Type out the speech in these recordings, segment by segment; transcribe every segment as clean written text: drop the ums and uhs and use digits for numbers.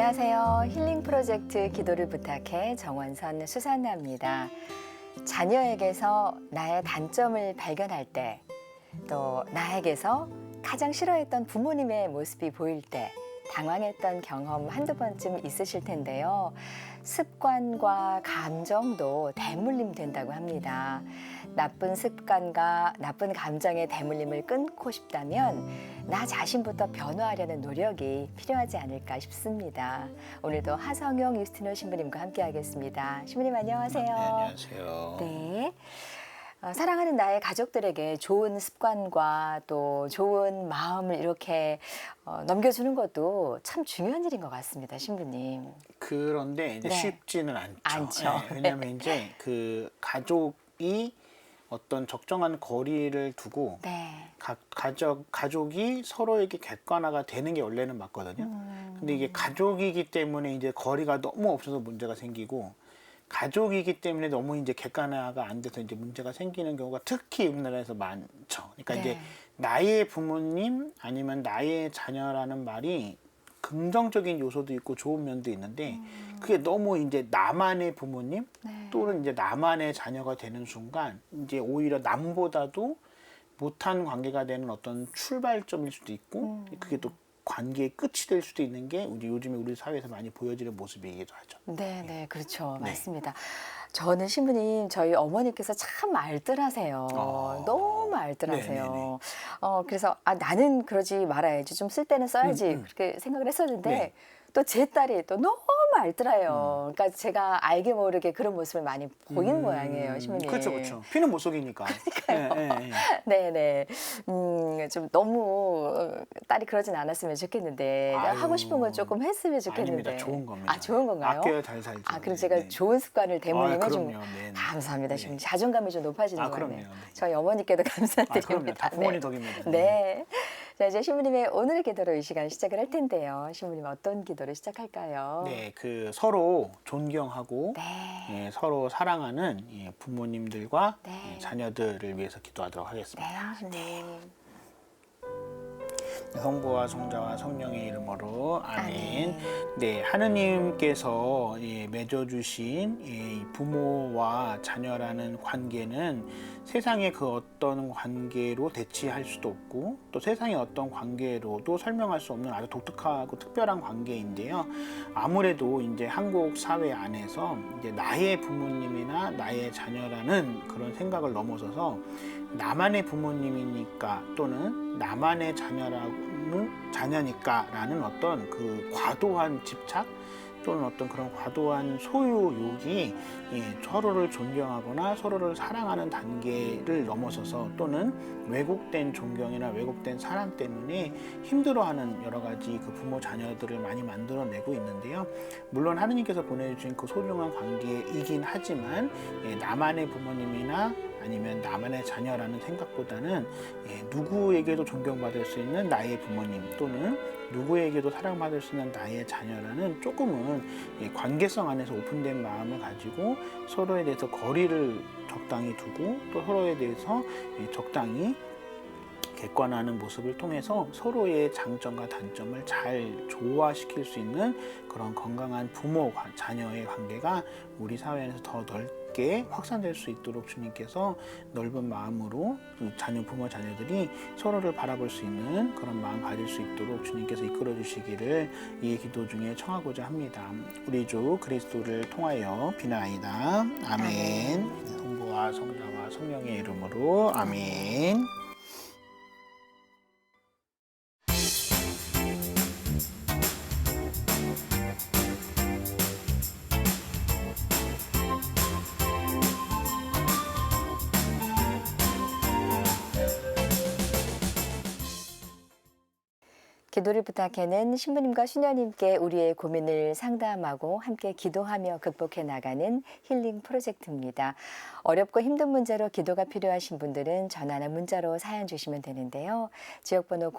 안녕하세요. 힐링 프로젝트 기도를 부탁해 정원선 수산나입니다. 자녀에게서 나의 단점을 발견할 때, 또 나에게서 가장 싫어했던 부모님의 모습이 보일 때 당황했던 경험 한두 번쯤 있으실 텐데요. 습관과 감정도 대물림 된다고 합니다. 나쁜 습관과 나쁜 감정의 대물림을 끊고 싶다면 나 자신부터 변화하려는 노력이 필요하지 않을까 싶습니다. 오늘도 하성용 유스티노 신부님과 함께 하겠습니다. 신부님 안녕하세요. 네, 안녕하세요. 네. 사랑하는 나의 가족들에게 좋은 습관과 또 좋은 마음을 이렇게 넘겨주는 것도 참 중요한 일인 것 같습니다, 신부님. 그런데 이제 네. 쉽지는 않죠. 않죠. 네, 왜냐하면 이제 그 가족이 어떤 적정한 거리를 두고 네. 가족이 서로에게 객관화가 되는 게 원래는 맞거든요. 근데 이게 가족이기 때문에 이제 거리가 너무 없어서 문제가 생기고, 가족이기 때문에 너무 이제 객관화가 안 돼서 이제 문제가 생기는 경우가 특히 우리나라에서 많죠. 그러니까 네. 이제 나의 부모님 아니면 나의 자녀라는 말이 긍정적인 요소도 있고 좋은 면도 있는데, 그게 너무 이제 나만의 부모님 네. 또는 이제 나만의 자녀가 되는 순간 이제 오히려 남보다도 못한 관계가 되는 어떤 출발점일 수도 있고, 그게 또 관계의 끝이 될 수도 있는 게 요즘에 우리 사회에서 많이 보여지는 모습이기도 하죠. 네, 네, 그렇죠. 네. 맞습니다. 저는 신부님, 저희 어머니께서 참 알뜰하세요. 너무 알뜰하세요. 네네네. 그래서 나는 그러지 말아야지. 좀 쓸 때는 써야지. 그렇게 생각을 했었는데 네. 또 제 딸이 또 너무 알뜰해요. 그러니까 제가 알게 모르게 그런 모습을 많이 보이는 모양이에요, 신부님. 그렇죠, 그렇죠. 피는 못 속이니까. 그러니까요. 네네. 좀 너무 딸이 그러진 않았으면 좋겠는데 하고 싶은 건 조금 했으면 좋겠는데. 아닙니다. 좋은 겁니다. 좋은 건가요? 아껴야 잘 살죠. 그럼 네, 제가 네. 좋은 습관을 대물림 해준 그럼요. 네, 네. 감사합니다. 네. 지금 자존감이 좀 높아지는 것 그럼요. 같네요. 네. 저희 어머니께도 그럼요. 감사드립니다. 다 부모님 네. 덕입니다. 네. 자, 이제 신부님의 오늘의 기도로 이 시간 시작을 할 텐데요. 신부님 어떤 기도로 시작할까요? 네, 그 서로 존경하고 네. 예, 서로 사랑하는 부모님들과 네. 자녀들을 위해서 기도하도록 네, 하겠습니다. 신부님. 성부와 성자와 성령의 이름으로 아멘. 아멘. 네, 하느님께서 맺어주신 이 부모와 자녀라는 관계는 세상의 그 어떤 관계로 대치할 수도 없고, 또 세상의 어떤 관계로도 설명할 수 없는 아주 독특하고 특별한 관계인데요. 아무래도 이제 한국 사회 안에서 이제 나의 부모님이나 나의 자녀라는 그런 생각을 넘어서서 나만의 부모님이니까 또는 나만의 자녀니까라는 어떤 그 과도한 집착 또는 어떤 그런 과도한 소유욕이 서로를 존경하거나 서로를 사랑하는 단계를 넘어서서 또는 왜곡된 존경이나 왜곡된 사랑 때문에 힘들어하는 여러 가지 그 부모 자녀들을 많이 만들어내고 있는데요. 물론 하느님께서 보내주신 그 소중한 관계이긴 하지만 나만의 부모님이나 아니면 나만의 자녀라는 생각보다는 누구에게도 존경받을 수 있는 나의 부모님 또는 누구에게도 사랑받을 수 있는 나의 자녀라는 조금은 관계성 안에서 오픈된 마음을 가지고 서로에 대해서 거리를 적당히 두고 또 서로에 대해서 적당히 객관화하는 모습을 통해서 서로의 장점과 단점을 잘 조화시킬 수 있는 그런 건강한 부모와 자녀의 관계가 우리 사회에서 더 넓게 확산될 수 있도록 주님께서 넓은 마음으로 부모 자녀들이 서로를 바라볼 수 있는 그런 마음 가질 수 있도록 주님께서 이끌어 주시기를 이 기도 중에 청하고자 합니다. 우리 주 그리스도를 통하여 비나이다. 아멘. 성부와 성자와 성령의 이름으로 아멘. 기도를 부탁해는 신부님과 수녀님께 우리의 고민을 상담하고 함께 기도하며 극복해 나가는 힐링 프로젝트입니다. 어렵고 힘든 문제로 기도가 필요하신 분들은 전화나 문자로 사연 주시면 되는데요. 지역번호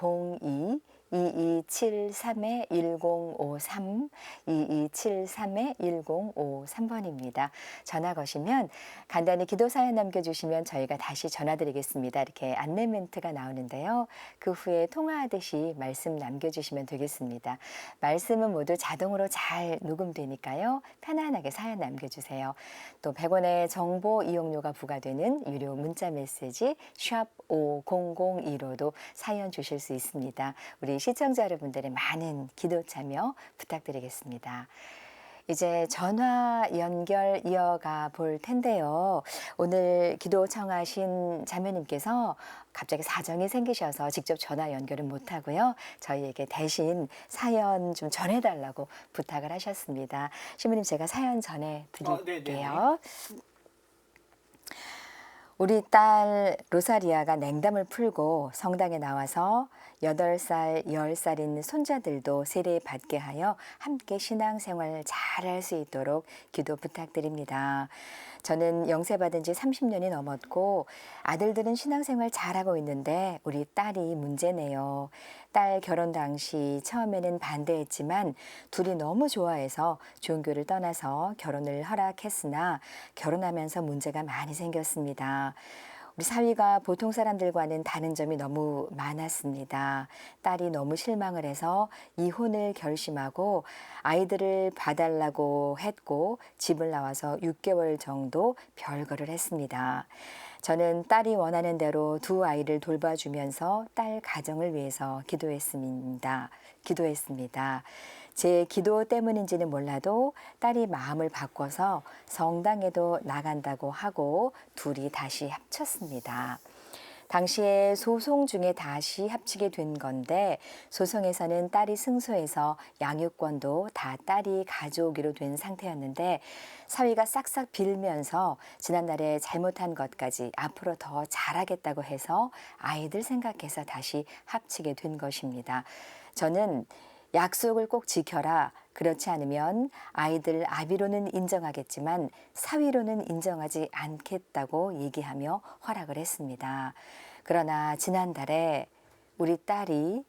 2273-1053, 2273-1053번입니다. 전화 거시면 간단히 기도 사연 남겨주시면 저희가 다시 전화드리겠습니다. 이렇게 안내 멘트가 나오는데요. 그 후에 통화하듯이 말씀 남겨주시면 되겠습니다. 말씀은 모두 자동으로 잘 녹음되니까요. 편안하게 사연 남겨주세요. 또 100원의 정보 이용료가 부과되는 유료 문자 메시지 샵 5002로도 사연 주실 수 있습니다. 우리 시청자 여러분들의 많은 기도 참여 부탁드리겠습니다. 이제 전화 연결 이어가 볼 텐데요. 오늘 기도 청하신 자매님께서 갑자기 사정이 생기셔서 직접 전화 연결은 못하고요. 저희에게 대신 사연 좀 전해달라고 부탁을 하셨습니다. 신부님, 제가 사연 전해드릴게요. 우리 딸 로사리아가 냉담을 풀고 성당에 나와서 8살, 10살인 손자들도 세례받게 하여 함께 신앙생활 잘할 수 있도록 기도 부탁드립니다. 저는 영세받은 지 30년이 넘었고 아들들은 신앙생활 잘하고 있는데 우리 딸이 문제네요. 딸 결혼 당시 처음에는 반대했지만 둘이 너무 좋아해서 종교를 떠나서 결혼을 허락했으나 결혼하면서 문제가 많이 생겼습니다. 우리 사위가 보통 사람들과는 다른 점이 너무 많았습니다. 딸이 너무 실망을 해서 이혼을 결심하고 아이들을 봐달라고 했고 집을 나와서 6개월 정도 별거를 했습니다. 저는 딸이 원하는 대로 두 아이를 돌봐주면서 딸 가정을 위해서 기도했습니다. 제 기도 때문인지는 몰라도 딸이 마음을 바꿔서 성당에도 나간다고 하고 둘이 다시 합쳤습니다. 당시에 소송 중에 다시 합치게 된 건데 소송에서는 딸이 승소해서 양육권도 다 딸이 가져오기로 된 상태였는데 사위가 싹싹 빌면서 지난날에 잘못한 것까지 앞으로 더 잘하겠다고 해서 아이들 생각해서 다시 합치게 된 것입니다. 저는 약속을 꼭 지켜라. 그렇지 않으면 아이들 아비로는 인정하겠지만 사위로는 인정하지 않겠다고 얘기하며 허락을 했습니다. 그러나 지난달에 우리 딸이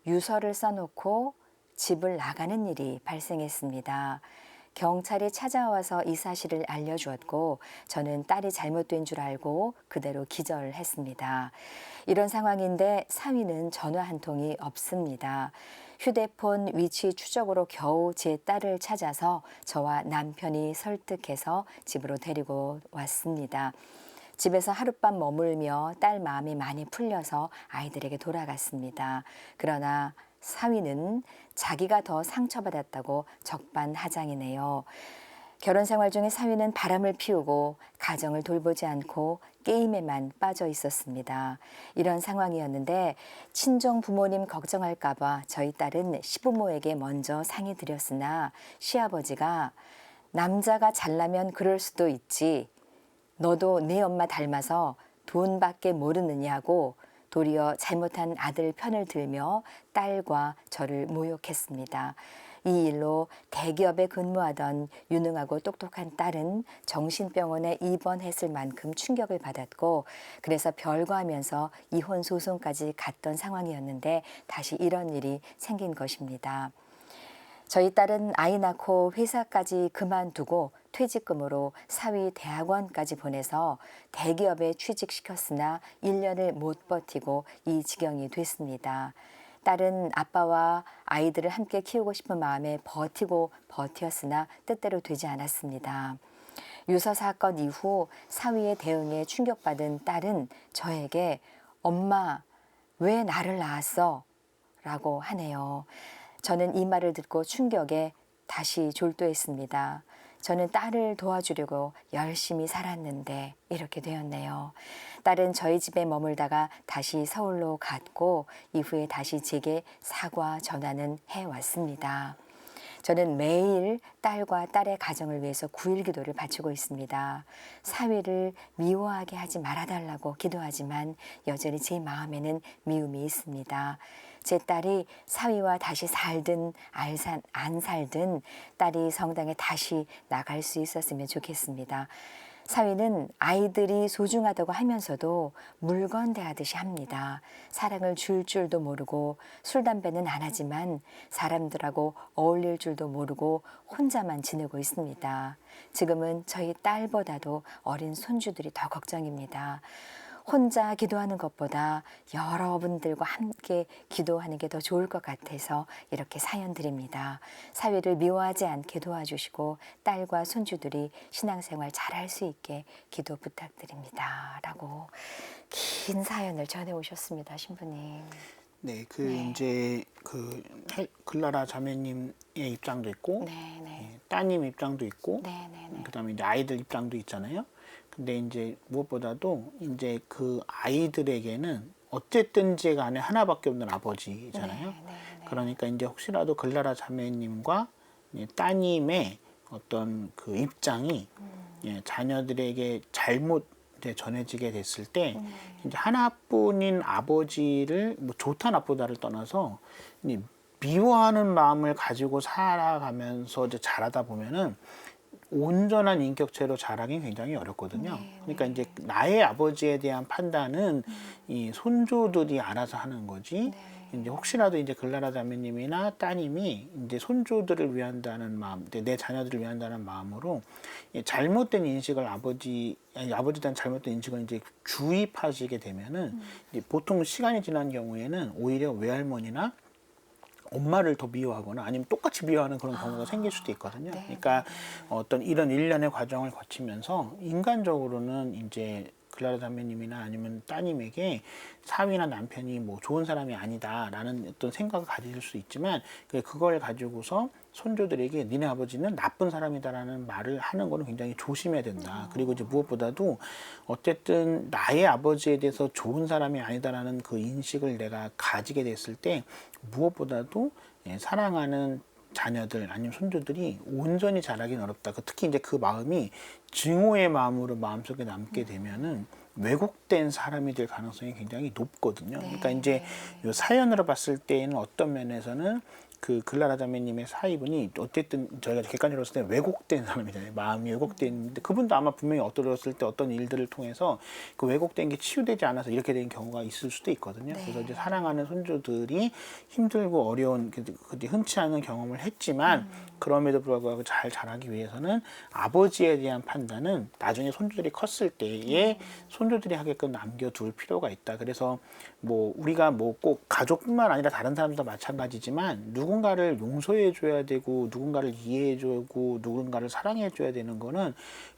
유서를 써놓고 집을 나가는 일이 발생했습니다. 경찰이 찾아와서 이 사실을 알려주었고 저는 딸이 잘못된 줄 알고 그대로 기절했습니다. 이런 상황인데 사위는 전화 한 통이 없습니다. 휴대폰 위치 추적으로 겨우 제 딸을 찾아서 저와 남편이 설득해서 집으로 데리고 왔습니다. 집에서 하룻밤 머물며 딸 마음이 많이 풀려서 아이들에게 돌아갔습니다. 그러나 사위는 자기가 더 상처받았다고 적반하장이네요. 결혼 생활 중에 사위는 바람을 피우고 가정을 돌보지 않고 게임에만 빠져 있었습니다. 이런 상황이었는데 친정 부모님 걱정할까 봐 저희 딸은 시부모에게 먼저 상의드렸으나 시아버지가 남자가 잘나면 그럴 수도 있지. 너도 네 엄마 닮아서 돈밖에 모르느냐고 도리어 잘못한 아들 편을 들며 딸과 저를 모욕했습니다. 이 일로 대기업에 근무하던 유능하고 똑똑한 딸은 정신병원에 입원했을 만큼 충격을 받았고 그래서 별거하면서 이혼 소송까지 갔던 상황이었는데 다시 이런 일이 생긴 것입니다. 저희 딸은 아이 낳고 회사까지 그만두고 퇴직금으로 사위 대학원까지 보내서 대기업에 취직시켰으나 1년을 못 버티고 이 지경이 됐습니다. 딸은 아빠와 아이들을 함께 키우고 싶은 마음에 버텼으나 뜻대로 되지 않았습니다. 유서 사건 이후 사위의 대응에 충격받은 딸은 저에게 엄마 왜 나를 낳았어? 라고 하네요. 저는 이 말을 듣고 충격에 다시 졸도했습니다. 저는 딸을 도와주려고 열심히 살았는데 이렇게 되었네요. 딸은 저희 집에 머물다가 다시 서울로 갔고 이후에 다시 제게 사과 전화는 해왔습니다. 저는 매일 딸과 딸의 가정을 위해서 9일 기도를 바치고 있습니다. 사위를 미워하게 하지 말아달라고 기도하지만 여전히 제 마음에는 미움이 있습니다. 제 딸이 사위와 다시 살든 안 살든 딸이 성당에 다시 나갈 수 있었으면 좋겠습니다. 사위는 아이들이 소중하다고 하면서도 물건 대하듯이 합니다. 사랑을 줄 줄도 모르고 술, 담배는 안 하지만 사람들하고 어울릴 줄도 모르고 혼자만 지내고 있습니다. 지금은 저희 딸보다도 어린 손주들이 더 걱정입니다. 혼자 기도하는 것보다 여러분들과 함께 기도하는 게 더 좋을 것 같아서 이렇게 사연 드립니다. 사위를 미워하지 않게 도와주시고 딸과 손주들이 신앙생활 잘할 수 있게 기도 부탁드립니다. 라고 긴 사연을 전해오셨습니다, 신부님. 네, 네. 이제 글라라 자매님의 입장도 있고, 네네. 따님 입장도 있고, 네네네. 그다음에 이제 아이들 입장도 있잖아요. 근데 이제 무엇보다도 이제 그 아이들에게는 어쨌든지 간에 하나밖에 없는 아버지잖아요. 그러니까 이제 혹시라도 글라라 자매님과 따님의 어떤 그 입장이 자녀들에게 잘못 이제 전해지게 됐을 때 이제 하나뿐인 아버지를 뭐 좋다 나쁘다를 떠나서 이제 미워하는 마음을 가지고 살아가면서 이제 자라다 보면은 온전한 인격체로 자라긴 굉장히 어렵거든요. 그러니까 이제 나의 아버지에 대한 판단은 이 손주들이 알아서 하는 거지. 이제 혹시라도 이제 글라라 자매님이나 따님이 이제 손주들을 위한다는 마음, 내 자녀들을 위한다는 마음으로 잘못된 인식을 아버지에 대한 잘못된 인식을 이제 주입하시게 되면은 이제 보통 시간이 지난 경우에는 오히려 외할머니나 엄마를 더 미워하거나 아니면 똑같이 미워하는 그런 경우가 생길 수도 있거든요. 그러니까 어떤 이런 일련의 과정을 거치면서 인간적으로는 이제 글라라 자매님이나 아니면 따님에게 사위나 남편이 뭐 좋은 사람이 아니다라는 어떤 생각을 가질 수 있지만 그걸 가지고서 손주들에게 니네 아버지는 나쁜 사람이다라는 말을 하는 거는 굉장히 조심해야 된다. 그리고 이제 무엇보다도 어쨌든 나의 아버지에 대해서 좋은 사람이 아니다라는 그 인식을 내가 가지게 됐을 때 무엇보다도 사랑하는 자녀들 아니면 손주들이 온전히 자라기는 어렵다. 특히 이제 그 마음이 증오의 마음으로 마음속에 남게 되면은 왜곡된 사람이 될 가능성이 굉장히 높거든요. 그러니까 이제 요 사연으로 봤을 때는 어떤 면에서는 그 글라라 자매님의 사위분이 어쨌든 저희가 객관적으로 봤을 때 왜곡된 사람이잖아요. 마음이 왜곡된 있는데 그분도 아마 분명히 어떨었을 때 어떤 일들을 통해서 그 왜곡된 게 치유되지 않아서 이렇게 된 경우가 있을 수도 있거든요. 그래서 이제 사랑하는 손주들이 힘들고 어려운 흔치 않은 경험을 했지만 그럼에도 불구하고 잘 자라기 위해서는 아버지에 대한 판단은 나중에 손주들이 컸을 때에 손주들이 하게끔 남겨둘 필요가 있다. 그래서 뭐 우리가 뭐 꼭 가족뿐만 아니라 다른 사람도 마찬가지지만 누군가를 용서해 줘야 되고 누군가를 이해해 주고 누군가를 사랑해 줘야 되는 거는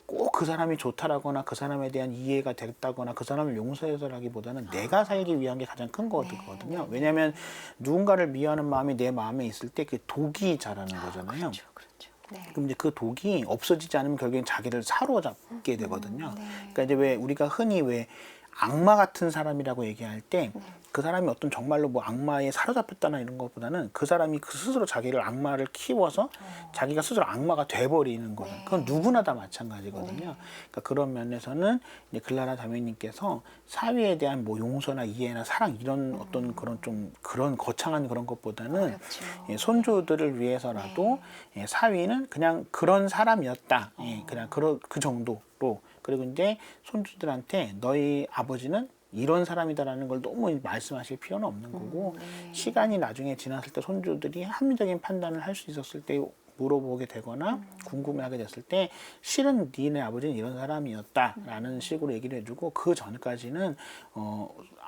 꼭 그 사람이 좋다라거나 그 사람에 대한 이해가 됐다거나 그 사람을 용서해서라기보다는 내가 살기 위한 게 가장 큰 거거든요. 왜냐하면 누군가를 미워하는 마음이 내 마음에 있을 때 그 독이 자라는 거잖아요. 그렇죠. 네. 그럼 이제 그 독이 없어지지 않으면 결국엔 자기를 사로잡게 되거든요. 그러니까 이제 왜 우리가 흔히 왜 악마 같은 사람이라고 얘기할 때 그 사람이 어떤 정말로 뭐 악마에 사로잡혔다나 이런 것보다는 그 사람이 그 스스로 자기를 악마를 키워서 자기가 스스로 악마가 돼버리는 거예요. 그건 누구나 다 마찬가지거든요. 그러니까 그런 면에서는 이제 글라라 자매님께서 사위에 대한 뭐 용서나 이해나 사랑 이런 어떤 그런 좀 그런 거창한 그런 것보다는 손주들을 위해서라도 사위는 그냥 그런 사람이었다. 그냥 그 정도로. 그리고 이제 손주들한테 너희 아버지는 이런 사람이다라는 걸 너무 말씀하실 필요는 없는 거고 시간이 나중에 지났을 때 손주들이 합리적인 판단을 할 수 있었을 때 물어보게 되거나 궁금해하게 됐을 때 실은 니네 아버지는 이런 사람이었다라는 식으로 얘기를 해주고 그 전까지는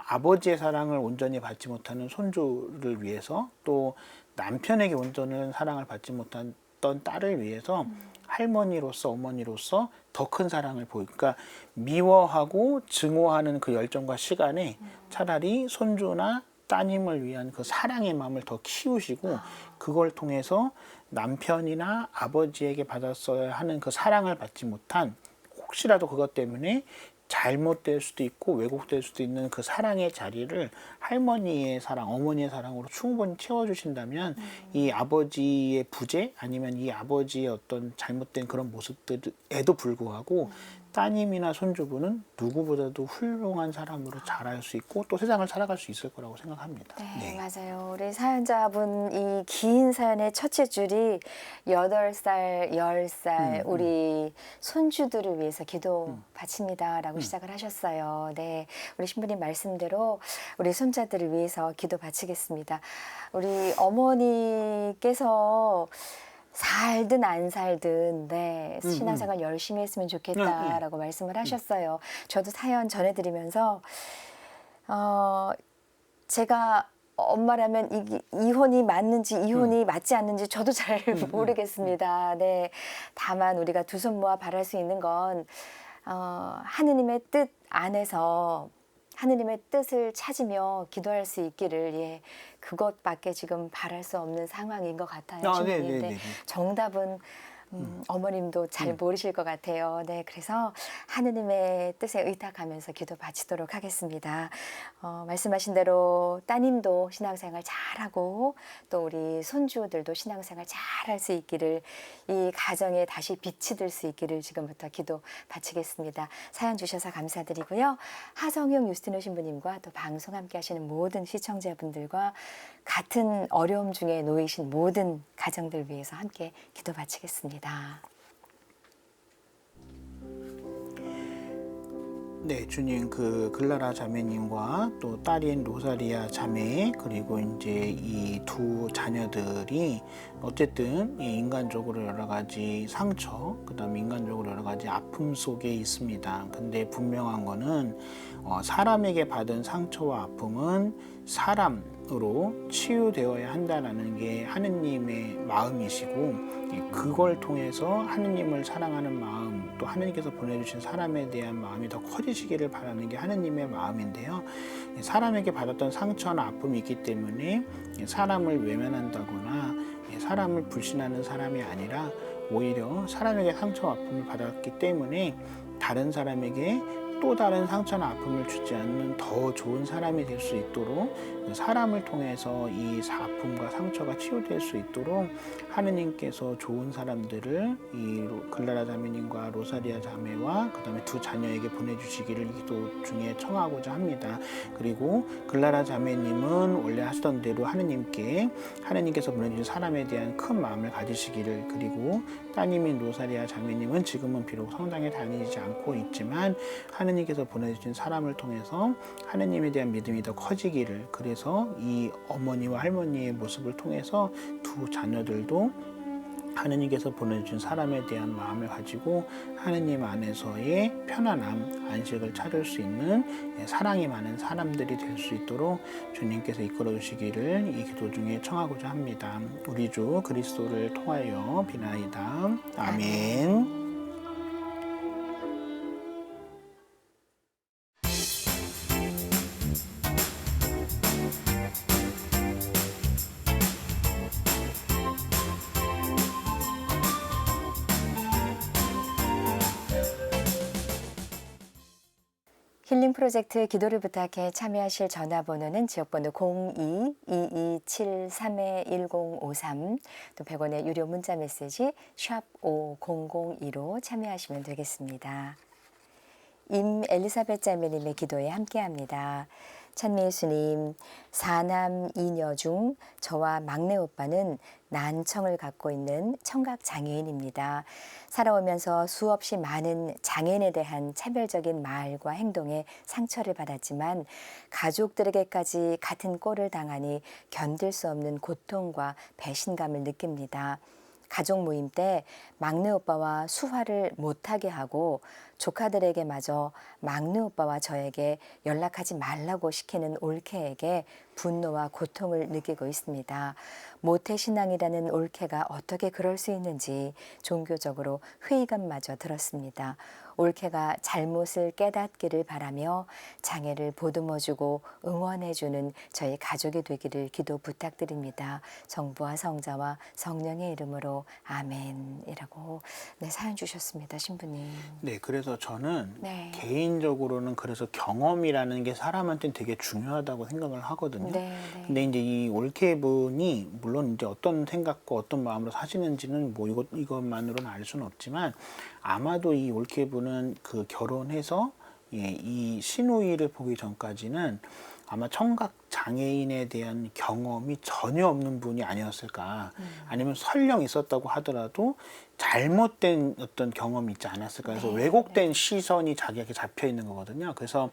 아버지의 사랑을 온전히 받지 못하는 손주를 위해서 또 남편에게 온전한 사랑을 받지 못했던 딸을 위해서 할머니로서 어머니로서 더 큰 사랑을 그러니까 미워하고 증오하는 그 열정과 시간에 차라리 손주나 따님을 위한 그 사랑의 마음을 더 키우시고 그걸 통해서 남편이나 아버지에게 받았어야 하는 그 사랑을 받지 못한 혹시라도 그것 때문에 잘못될 수도 있고 왜곡될 수도 있는 그 사랑의 자리를 할머니의 사랑, 어머니의 사랑으로 충분히 채워주신다면 이 아버지의 부재 아니면 이 아버지의 어떤 잘못된 그런 모습들에도 불구하고 따님이나 손주분은 누구보다도 훌륭한 사람으로 자랄 수 있고 또 세상을 살아갈 수 있을 거라고 생각합니다. 네, 맞아요. 우리 사연자분 이 긴 사연의 첫째 줄이 8살, 10살 우리 손주들을 위해서 기도 바칩니다라고 시작을 하셨어요. 네, 우리 신부님 말씀대로 우리 손자들을 위해서 기도 바치겠습니다. 우리 어머니께서 살든 안 살든 네, 신앙생활 열심히 했으면 좋겠다라고 말씀을 하셨어요. 저도 사연 전해드리면서 제가 엄마라면 이혼이 맞는지 이혼이 맞지 않는지 저도 잘 모르겠습니다. 네, 다만 우리가 두 손 모아 바랄 수 있는 건 하느님의 뜻 안에서 하느님의 뜻을 찾으며 기도할 수 있기를 예, 그것밖에 지금 바랄 수 없는 상황인 것 같아요. 주님인데 정답은 어머님도 잘 모르실 것 같아요. 네, 그래서 하느님의 뜻에 의탁하면서 기도 바치도록 하겠습니다. 말씀하신 대로 따님도 신앙생활 잘하고 또 우리 손주들도 신앙생활 잘할 수 있기를 이 가정에 다시 빛이 들 수 있기를 지금부터 기도 바치겠습니다. 사연 주셔서 감사드리고요. 하성용 유스티노 신부님과 또 방송 함께 하시는 모든 시청자분들과 같은 어려움 중에 놓이신 모든 가정들 위해서 함께 기도 바치겠습니다. 네, 주님 그 글라라 자매님과 또 딸인 로사리아 자매 그리고 이제 이 두 자녀들이 어쨌든 인간적으로 여러 가지 상처, 그다음에 인간적으로 여러 가지 아픔 속에 있습니다. 근데 분명한 거는 사람에게 받은 상처와 아픔은 사람으로 치유되어야 한다는 게 하느님의 마음이시고 그걸 통해서 하느님을 사랑하는 마음 또 하느님께서 보내주신 사람에 대한 마음이 더 커지시기를 바라는 게 하느님의 마음인데요. 사람에게 받았던 상처나 아픔이 있기 때문에 사람을 외면한다거나 사람을 불신하는 사람이 아니라 오히려 사람에게 상처와 아픔을 받았기 때문에 다른 사람에게 또 다른 상처나 아픔을 주지 않는 더 좋은 사람이 될 수 있도록 사람을 통해서 이 아픔과 상처가 치유될 수 있도록 하느님께서 좋은 사람들을 이 글라라 자매님과 로사리아 자매와 그 다음에 두 자녀에게 보내주시기를 기도 중에 청하고자 합니다. 그리고 글라라 자매님은 원래 하시던 대로 하느님께서 보내주신 사람에 대한 큰 마음을 가지시기를, 그리고 따님인 로사리아 자매님은 지금은 비록 성당에 다니지 않고 있지만 하느님께서 보내주신 사람을 통해서 하느님에 대한 믿음이 더 커지기를, 그래서 이 어머니와 할머니의 모습을 통해서 두 자녀들도 하느님께서 보내주신 사람에 대한 마음을 가지고 하느님 안에서의 편안함, 안식을 찾을 수 있는 사랑이 많은 사람들이 될 수 있도록 주님께서 이끌어 주시기를 이 기도 중에 청하고자 합니다. 우리 주 그리스도를 통하여 비나이다. 아멘. 힐링 프로젝트 기도를 부탁해 참여하실 전화번호는 지역번호 02-2273-1053, 또 100원의 유료 문자 메시지 샵 5002로 참여하시면 되겠습니다. 임엘리사벳 자매님의 기도에 함께합니다. 찬미 예수님, 4남 2녀 중 저와 막내 오빠는 난청을 갖고 있는 청각 장애인입니다. 살아오면서 수없이 많은 장애인에 대한 차별적인 말과 행동에 상처를 받았지만 가족들에게까지 같은 꼴을 당하니 견딜 수 없는 고통과 배신감을 느낍니다. 가족 모임 때 막내 오빠와 수화를 못하게 하고 조카들에게마저 막내 오빠와 저에게 연락하지 말라고 시키는 올케에게 분노와 고통을 느끼고 있습니다. 모태신앙이라는 올케가 어떻게 그럴 수 있는지 종교적으로 회의감마저 들었습니다. 올케가 잘못을 깨닫기를 바라며 장애를 보듬어주고 응원해주는 저희 가족이 되기를 기도 부탁드립니다. 성부와 성자와 성령의 이름으로 아멘이라고 사연 주셨습니다. 신부님. 네, 그래서 저는 개인적으로는 그래서 경험이라는 게 사람한테는 되게 중요하다고 생각을 하거든요. 거거든요. 네, 네. 근데 이제 이 올케분이 물론 이제 어떤 생각과 어떤 마음으로 사시는지는 뭐 이것만으로는 알 수는 없지만 아마도 이 올케분은 그 결혼해서 이 시누이를 보기 전까지는 아마 청각 장애인에 대한 경험이 전혀 없는 분이 아니었을까. 아니면 설령 있었다고 하더라도 잘못된 어떤 경험이 있지 않았을까. 그래서 왜곡된 시선이 자기에게 잡혀 있는 거거든요. 그래서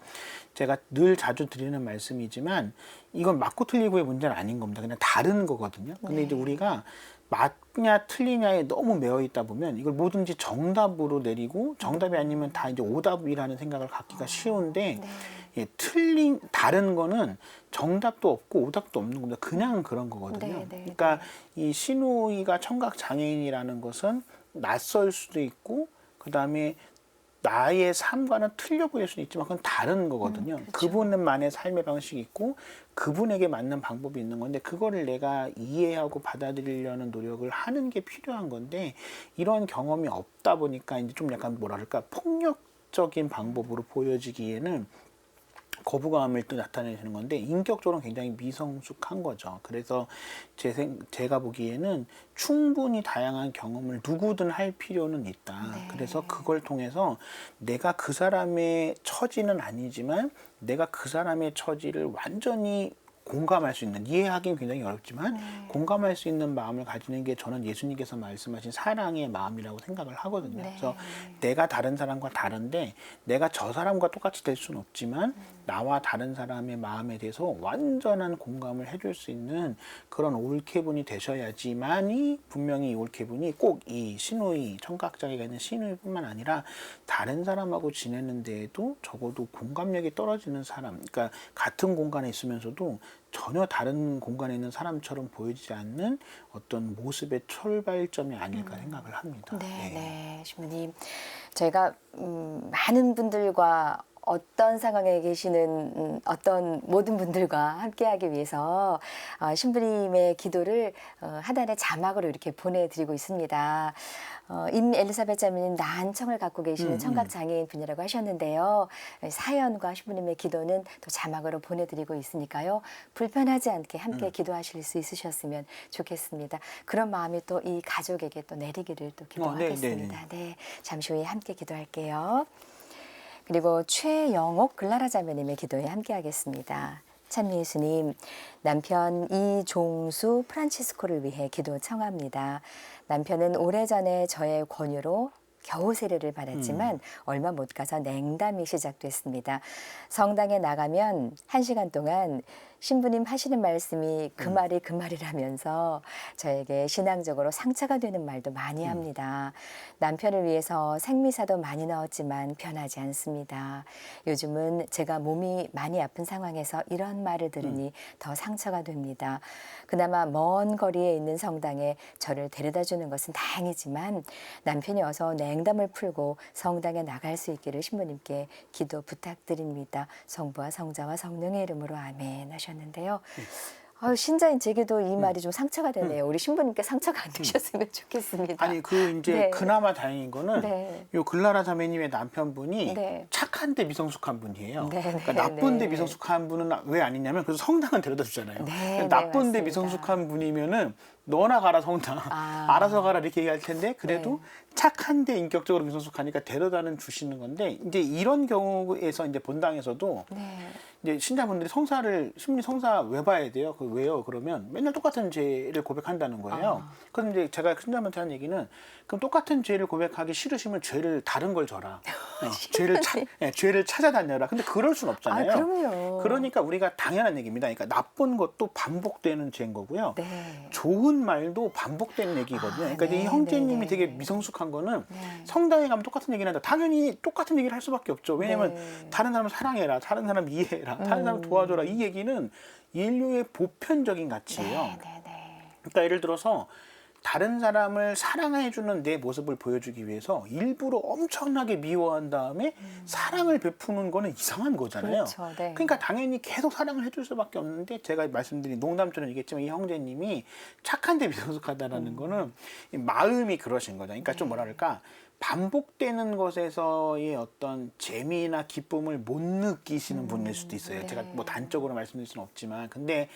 제가 늘 자주 드리는 말씀이지만 이건 맞고 틀리고의 문제는 아닌 겁니다. 그냥 다른 거거든요. 근데 이제 우리가 맞냐 틀리냐에 너무 매여 있다 보면 이걸 뭐든지 정답으로 내리고 정답이 아니면 다 이제 오답이라는 생각을 갖기가 쉬운데 다른 거는 정답도 없고 오답도 없는 겁니다. 그냥 그런 거거든요. 그러니까 이 시누이가 청각 장애인이라는 것은 낯설 수도 있고 그다음에 나의 삶과는 틀려 보일 수는 있지만 그건 다른 거거든요. 그렇죠. 그분만의 삶의 방식이 있고 그분에게 맞는 방법이 있는 건데 그거를 내가 이해하고 받아들이려는 노력을 하는 게 필요한 건데 이런 경험이 없다 보니까 이제 좀 약간 뭐랄까 폭력적인 방법으로 보여지기에는 거부감을 또 나타내는 건데 인격적으로는 굉장히 미성숙한 거죠. 그래서 제가 보기에는 충분히 다양한 경험을 누구든 할 필요는 있다. 그래서 그걸 통해서 내가 그 사람의 처지는 아니지만 내가 그 사람의 처지를 완전히 공감할 수 있는, 이해하기는 굉장히 어렵지만 공감할 수 있는 마음을 가지는 게 저는 예수님께서 말씀하신 사랑의 마음이라고 생각을 하거든요. 그래서 내가 다른 사람과 다른데 내가 저 사람과 똑같이 될 수는 없지만 나와 다른 사람의 마음에 대해서 완전한 공감을 해줄 수 있는 그런 올케분이 되셔야지만이 분명히 이 올케분이 꼭 이 시누이, 청각장애가 있는 시누이뿐만 아니라 다른 사람하고 지내는 데에도 적어도 공감력이 떨어지는 사람, 그러니까 같은 공간에 있으면서도 전혀 다른 공간에 있는 사람처럼 보이지 않는 어떤 모습의 출발점이 아닐까 생각을 합니다. 네, 신부님. 저희가 많은 분들과 어떤 상황에 계시는 어떤 모든 분들과 함께하기 위해서 신부님의 기도를 하단의 자막으로 이렇게 보내드리고 있습니다. 임 엘리사벳 자매님 난청을 갖고 계시는 청각 장애인 분이라고 하셨는데요. 사연과 신부님의 기도는 또 자막으로 보내드리고 있으니까요. 불편하지 않게 함께 기도하실 수 있으셨으면 좋겠습니다. 그런 마음이 또 이 가족에게 또 내리기를 또 기도하겠습니다. 네, 잠시 후에 함께 기도할게요. 그리고 최영옥 글라라 자매님의 기도에 함께하겠습니다. 찬미 예수님, 남편 이종수 프란치스코를 위해 기도 청합니다. 남편은 오래전에 저의 권유로 겨우 세례를 받았지만 얼마 못 가서 냉담이 시작됐습니다. 성당에 나가면 1시간 동안 신부님 하시는 말씀이 그 말이 그 말이라면서 저에게 신앙적으로 상처가 되는 말도 많이 합니다. 남편을 위해서 생미사도 많이 넣었지만 변하지 않습니다. 요즘은 제가 몸이 많이 아픈 상황에서 이런 말을 들으니 더 상처가 됩니다. 그나마 먼 거리에 있는 성당에 저를 데려다 주는 것은 다행이지만 남편이 어서 냉담을 풀고 성당에 나갈 수 있기를 신부님께 기도 부탁드립니다. 성부와 성자와 성령의 이름으로 아멘 하셨는데요. 신자인 제게도 이 말이 좀 상처가 되네요. 우리 신부님께 상처가 안 되셨으면 좋겠습니다. 아니 이제 그나마 다행인 거는 요 글라라 자매님의 남편분이 착한데 미성숙한 분이에요. 그러니까 나쁜데 미성숙한 분은 왜 아니냐면 그래서 성당은 데려다 주잖아요. 나쁜데 미성숙한 분이면은 너나 가라 성당, 알아서 가라 이렇게 얘기할 텐데 그래도 착한데 인격적으로 미성숙하니까 데려다는 주시는 건데 이제 이런 경우에서 이제 본당에서도 이제 신자분들이 신부님 성사 왜 봐야 돼요? 왜요? 그러면 맨날 똑같은 죄를 고백한다는 거예요. 그럼 이제 제가 신자분한테 한 얘기는 그럼 똑같은 죄를 고백하기 싫으시면 죄를 다른 걸 져라. 죄를 찾아다녀라. 근데 그럴 순 없잖아요. 그럼요. 그러니까 우리가 당연한 얘기입니다. 그러니까 나쁜 것도 반복되는 죄인 거고요. 좋은 말도 반복되는 얘기거든요. 그러니까 이제 이 형제님이 되게 미성숙한 거는 성당에 가면 똑같은 얘기를 한다. 당연히 똑같은 얘기를 할 수밖에 없죠. 왜냐하면 다른 사람 사랑해라, 다른 사람 이해해라, 다른 사람 도와줘라. 이 얘기는 인류의 보편적인 가치예요. 그러니까 예를 들어서 다른 사람을 사랑해주는 내 모습을 보여주기 위해서 일부러 엄청나게 미워한 다음에 사랑을 베푸는 거는 이상한 거잖아요. 그러니까 당연히 계속 사랑을 해줄 수밖에 없는데 제가 말씀드린 농담처럼 얘기했지만 이 형제님이 착한데 미성숙하다라는 거는 마음이 그러신 거죠. 그러니까 좀 뭐랄까 반복되는 것에서의 어떤 재미나 기쁨을 못 느끼시는 분일 수도 있어요. 네. 제가 뭐 단적으로 말씀드릴 수는 없지만, 근데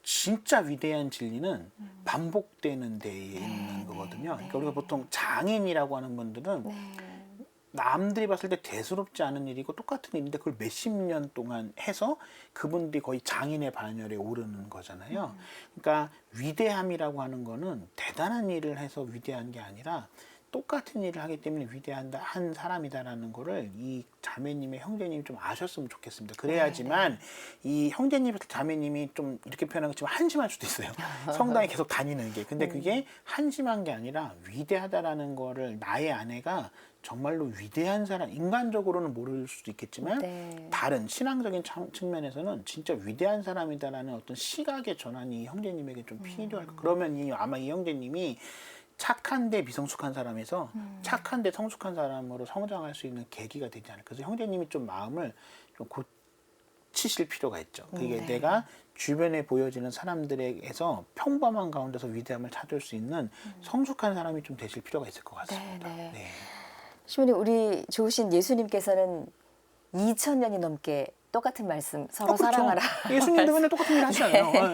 진짜 위대한 진리는 반복되는 데에 있는 거거든요. 그러니까 우리가 보통 장인이라고 하는 분들은 네. 남들이 봤을 때 대수롭지 않은 일이고 똑같은 일인데 그걸 몇십 년 동안 해서 그분들이 거의 장인의 반열에 오르는 거잖아요. 그러니까 위대함이라고 하는 거는 대단한 일을 해서 위대한 게 아니라 똑같은 일을 하기 때문에 한 사람이다라는 거를 이 자매님의 형제님이 좀 아셨으면 좋겠습니다. 그래야지만 이 형제님, 자매님이 좀 이렇게 표현한 것처럼 한심할 수도 있어요. 성당에 계속 다니는 게. 근데 그게 한심한 게 아니라 위대하다라는 거를 나의 아내가 정말로 위대한 사람, 인간적으로는 모를 수도 있겠지만 네. 다른 신앙적인 측면에서는 진짜 위대한 사람이다라는 어떤 시각의 전환이 형제님에게 좀 필요할 까 그러면 아마 이 형제님이 착한데 미성숙한 사람에서 착한데 성숙한 사람으로 성장할 수 있는 계기가 되지 않을까. 그래서 형제님이 좀 마음을 좀 고치실 필요가 있죠. 그게 네. 내가 주변에 보여지는 사람들에게서 평범한 가운데서 위대함을 찾을 수 있는 성숙한 사람이 좀 되실 필요가 있을 것 같습니다. 네. 네. 시모님, 우리 좋으신 예수님께서는 2000년이 넘게 똑같은 말씀, 서로 사랑하라. 예수님도 맨날 똑같은 일 하시잖아요.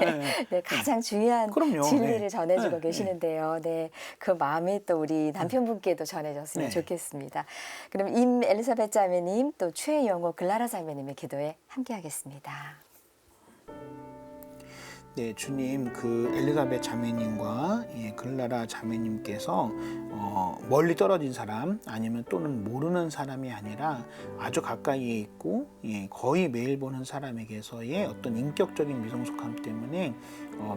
네, 가장 중요한 그럼요. 진리를 네. 전해주고 네. 계시는데요. 네, 그 마음이 또 우리 남편분께도 전해졌으면 네. 좋겠습니다. 그럼 임 엘리사벳 자매님, 또 최영호 글라라 자매님의 기도에 함께하겠습니다. 네, 주님, 그 엘리사벳 자매님과 글라라 자매님께서 멀리 떨어진 사람 아니면 또는 모르는 사람이 아니라 아주 가까이에 있고 거의 매일 보는 사람에게서의 어떤 인격적인 미성숙함 때문에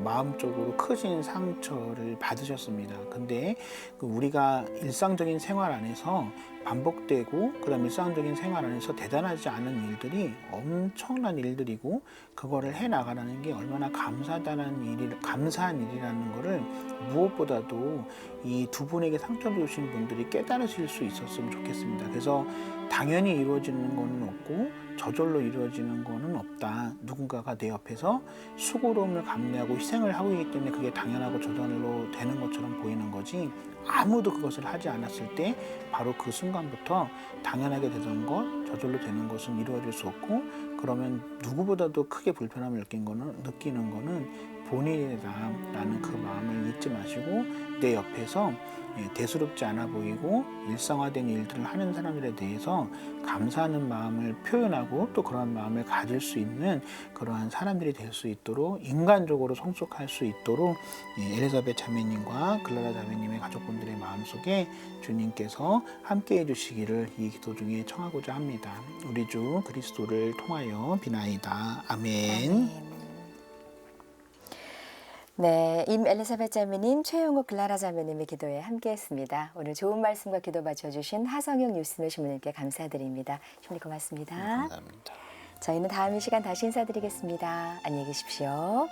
마음적으로 크신 상처를 받으셨습니다. 근데 우리가 일상적인 생활 안에서 반복되고 그다음 일상적인 생활 안에서 대단하지 않은 일들이 엄청난 일들이고 그거를 해 나가라는 게 얼마나 감사한 일이라는 거를 무엇보다도 이 두 분에게 상처를 주신 분들이 깨달으실 수 있었으면 좋겠습니다. 그래서 당연히 이루어지는 거는 없고 저절로 이루어지는 거는 없다. 누군가가 내 옆에서 수고로움을 감내하고 희생을 하고 있기 때문에 그게 당연하고 저절로 되는 것처럼 보이는 거지, 아무도 그것을 하지 않았을 때 바로 그 순간부터 당연하게 되던 것, 저절로 되는 것은 이루어질 수 없고, 그러면 누구보다도 크게 불편함을 느끼는 거는 본인이다라는 그 마음을 잊지 마시고 내 옆에서 대수롭지 않아 보이고 일상화된 일들을 하는 사람들에 대해서 감사하는 마음을 표현하고 또 그러한 마음을 가질 수 있는 그러한 사람들이 될 수 있도록, 인간적으로 성숙할 수 있도록 엘리사벳 자매님과 글라라 자매님의 가족분들의 마음속에 주님께서 함께 해주시기를 이 기도 중에 청하고자 합니다. 우리 주 그리스도를 통하여 비나이다. 아멘. 네, 임 엘리사벳 자매님, 최영호 글라라 자매님의 기도에 함께했습니다. 오늘 좋은 말씀과 기도 바쳐주신 하성영 뉴스노 신부님께 감사드립니다. 신부님 고맙습니다. 감사합니다. 저희는 다음 이 시간 다시 인사드리겠습니다. 안녕히 계십시오.